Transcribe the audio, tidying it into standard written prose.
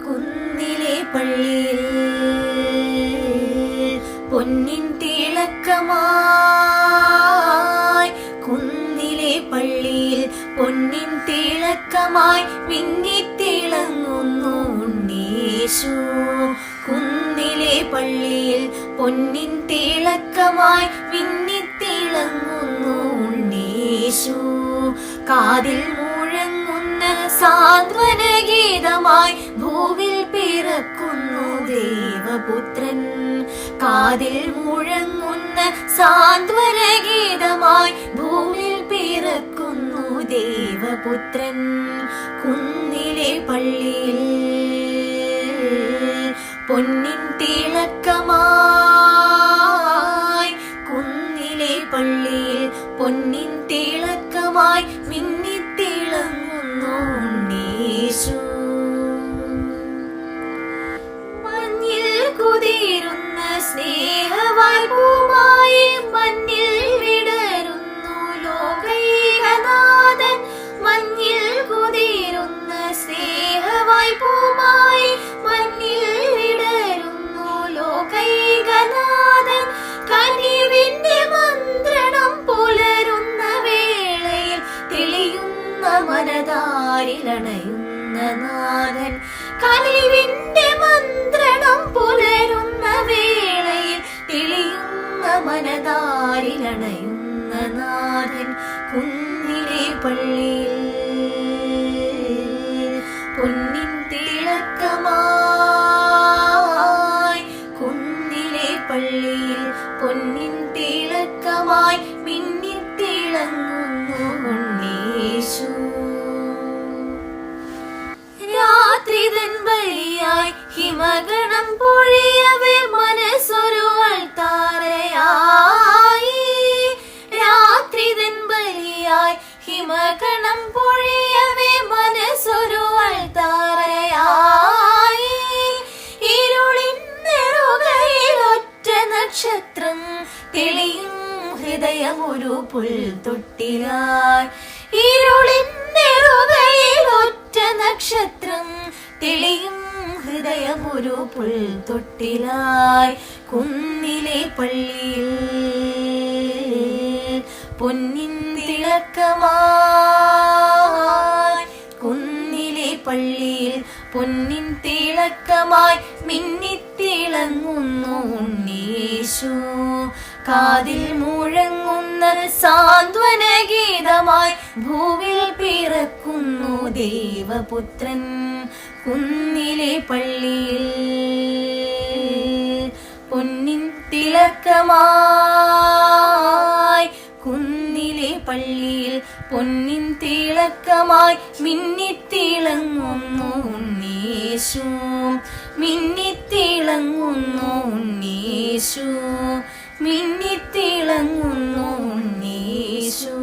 കുന്നിലെ പള്ളിയിൽ പൊന്നിൻ തിളക്കമായി, കുന്നിലെ പള്ളിയിൽ പൊന്നിൻ തിളക്കമായി മിന്നിത്തിളങ്ങുന്നു ഉണ്ണീശു. കുന്നിലെ പള്ളിയിൽ പൊന്നിൻ തിളക്കമായി മിന്നിത്തിളങ്ങുന്നു ഉണ്ണീശു. കാതിൽ മുഴങ്ങുന്ന സാന്ത്വന ഗീതമായി ഭൂവിൽ പിറക്കുന്നു ദേവപുത്രൻ. കാതിൽ മുഴങ്ങുന്ന സാന്ത്വന ഗീതമായി ഭൂവിൽ പിറക്കുന്നു ദേവപുത്രൻ. കുന്നിലെ പള്ളിയിൽ പൊന്നിൻ തിളക്കമായി, കുന്നിലെ പള്ളിയിൽ പൊന്നിൻ തിളക്കമായി മിന്നിത്തിളങ്ങുന്നു ഉണ്ണീശു. മഞ്ഞിൽ കുതിരുന്ന സ്നേഹവായ്പുമായി മഞ്ഞിൽ വിടരുന്നു ലോകൈകനാഥൻ. മഞ്ഞിൽ കുതിരുന്ന സ്നേഹവായ്പുമായി മഞ്ഞിൽ വിടരുന്നു ലോകൈകനാഥൻ. കനിവിന്റെ മന്ത്രണം പുലരുന്ന വേളയിൽ തെളിയുന്ന മനതാരിലണയുന്ന നാഥൻ. കനിവിന്റെ മന്ത്രണം പുലരുന്ന വേളയിൽ തെളിയുന്ന മനതാരിലണയുന്ന നാഥൻ. കുന്നിലെ പള്ളിയിൽ പൊന്നിൻ തിളക്കമായി, കുന്നിലെ പള്ളിയിൽ പൊന്നിൻ തിളക്കമായി മിന്നിത്തിളങ്ങുന്നു ഉണ്ണീശു. രാത്രിതൻ ബലിയായി ഹിമഗണം പൊഴിയവേ മനസ്സൊരു അൾത്താരയായി. രാത്രിതൻ ബലിയായി ഹിമഗണം പൊഴിയവേ മനസ്സൊരു അൾത്താരയായി. ഇരുളിൻ നെറുകയിൽ ഒറ്റ നക്ഷത്രം തെളിയും ഹൃദയമൊരു പുൽത്തൊട്ടിലായി. ഇരുളിൻ നെറുകയിൽ ഒറ്റ നക്ഷത്രം തെളിയും ഹൃദയമൊരു പുൽത്തൊട്ടിലായി. കുന്നിലെ പള്ളിയിൽ പൊന്നിൻ തിളക്കമായി, കുന്നിലെ പള്ളിയിൽ പൊന്നിൻ തിളക്കമായി മിന്നിത്തിളങ്ങുന്നു ഉണ്ണീശു. കാതിൽ മുഴങ്ങുന്ന സാന്ത്വന ഗീതമായി ഭൂവിൽ പിറക്കുന്നു ദേവപുത്രൻ. കുന്നിലെ പള്ളിയിൽ പൊന്നിൻ തിളക്കമായി, കുന്നിലെ പള്ളിയിൽ പൊന്നിൻ തിളക്കമായി മിന്നിത്തിളങ്ങുന്നു ഉണ്ണീശു. മിന്നിത്തിളങ്ങുന്നു ഉണ്ണീശു, മിന്നിത്തിളങ്ങുന്നു ഉണ്ണീശു.